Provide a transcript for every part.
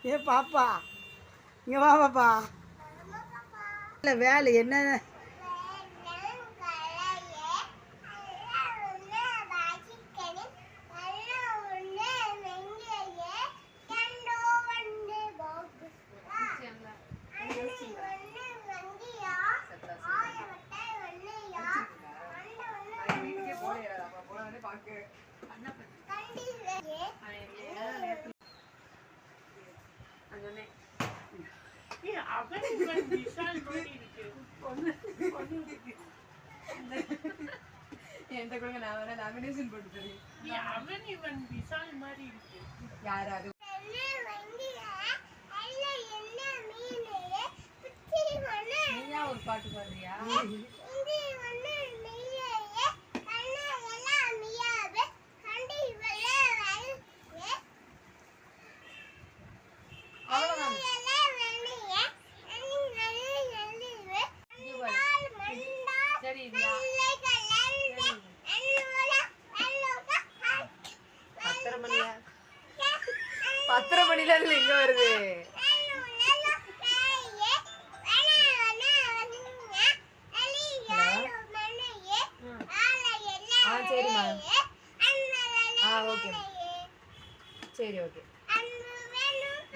ஏ பாப்பா இங்கே வா பாப்பா. இல்லை வேலை என்ன? என்கிட்ட கொடுங்க, நான் வேற லாமினேஷன் போட்டு தரேன். அவன் இவன் விஷால் மாதிரி இருக்கு. யார் அது? நீயா ஒரு பாட்டு பாடுறியா? சரி, 10:30 மணில இருந்து எங்க வருது? சரிம்மா. ஓகே சரி, ஓகே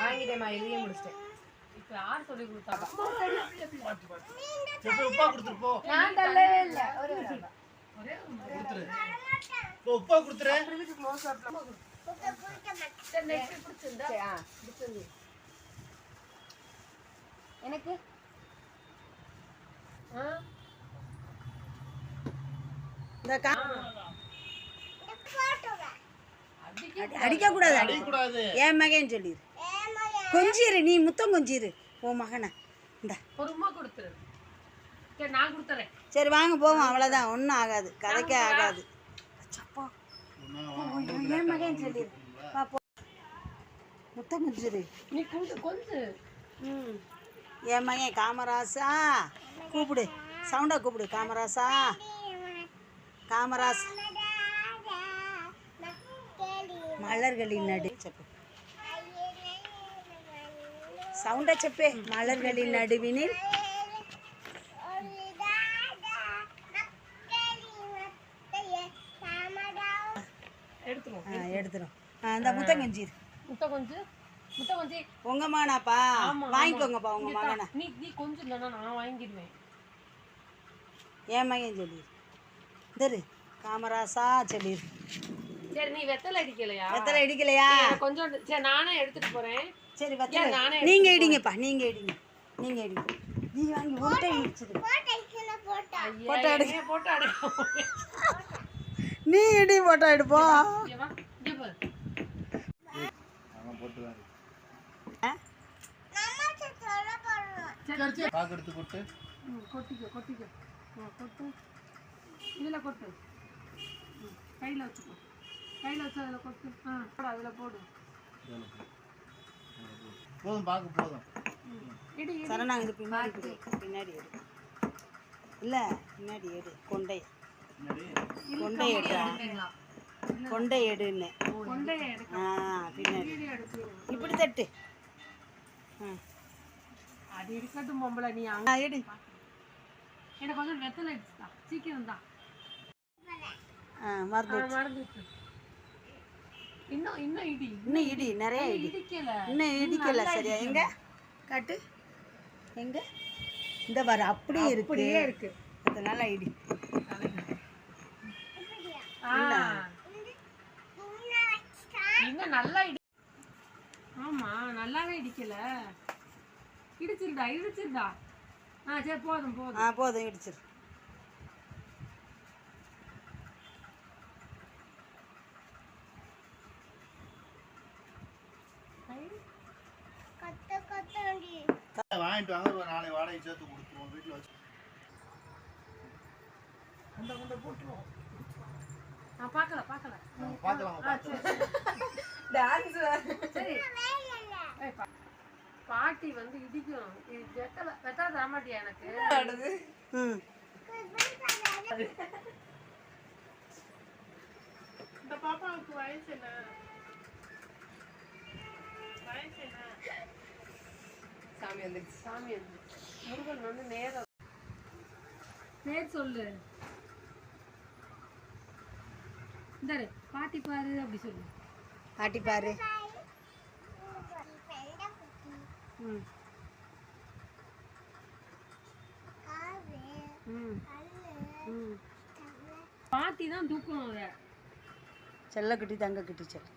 வாங்கிட்டேம்மா, எழுதியே முடிச்சிட்டேன். இப்ப யார் சொல்லி கொடுத்தா? உப்பா கொடுத்துரு போ. நான் தள்ளவே இல்ல. ஒரே கொடுத்துரு போ, உப்பா கொடுத்துரு. எனக்கு அடிக்கக்கூடாது, அடிக்கக்கூடாது. என் மகன் சொல்லிடு. கொஞ்சிரு, நீ முத்தம் கொஞ்சிரு உன் மகனை. இந்த பொறுமா கொடுத்துரு. சரி, நான் கொடுத்துறேன். சரி வாங்க போவோம், அவ்வளோதான், ஒன்றும் ஆகாது, கதைக்கே ஆகாது. என் மகன் சொல்லிடு, முத்தம் கொஞ்சிரு. நீ கொஞ்சு. என் மகன் காமராசா கூப்பிடு, சவுண்டா கூப்பிடு. காமராசா, காமராஸ் மலர்களின் நடு செப்பு, சவுண்டா செப்பே. மலர்களின் நடுவினில் எடுத்துரும். அந்த முத்தம் கொஞ்சிரு. முட்டை கொஞ்சி உங்க மகனாப்பா, வாங்கிக்கோங்கப்பா உங்க மகனை. நீ கொஞ்சம் இல்லைன்னா நான் வாங்கிடுவேன். என் மகன் சொல்லிடு. தரு காமராசா சொல்லிடு. சரி, நீ வெத்தலை அடிக்கலையா? வெத்தலை அடிக்கலையா? கொஞ்சம். சரி, நானே எடுத்துட்டு போறேன். சரி வெத்தலை நீங்க இடிங்கப்பா, நீங்க இடிங்க. நீ வாங்கி ஓட்டை இடிச்சிடு. போட்டோ எடு. நீ இடி, போட்டோ எடுப்போம். கொட்டிக்கோ. கொட்டு. இதுல கொட்டு. கையில வச்சுக்கோ. கையில வச்சு அதுல கொட்டு. அதுல போடு. போதும், பாக்கு போதும். சரணா, இது பின்னாடி எடு. இல்லை பின்னாடி எடு. கொண்டை எடுறா. கொண்டை எடுன்னு. பின்னாடி இப்படி தட்டு. அது இருக்கட்டும் பொம்பளை, நீ எடு. எனக்கு கொஞ்சம் வெத்தலை அடிச்சுதா, சீக்கிரம் தான். மறந்துச்சு. இன்னும் இடி, நிறைய இடி. இன்னும் இடிக்கல. சரியா? எங்க காட்டு, எங்க? இந்த பாரு, அப்படியே இருக்கு. அதனால இடி. இன்னும் நல்லா இடி. ஆமா, நல்லாவே இடிக்கல. இடிச்சிருடா. சரி, போதும் இடிச்சிரு. வாங்கிட்டு வாங்க, ஒரு நாளை வாடகை சேர்த்து கொடுத்துருவோம். வீட்டில் வச்சு கொண்ட போட்டுருவோம். பார்க்கலாம். சரி, பாட்டி வந்து இடிக்கும். வெத்தலை தரமாட்டியா எனக்கு? இந்த பாப்பாவுக்கு வயசு என்ன? சாமி வந்துருச்சு. சாமி வந்து முருகன் வந்து நேரம் பேர் சொல்லு. இந்தாரு பாட்டி பாரு அப்படி சொல்லு. பாட்டி பாரு. ம் ம் ம் பாட்டி தான் தூக்கணும் அதை. செல்ல குட்டி தங்க குட்டி செல்ல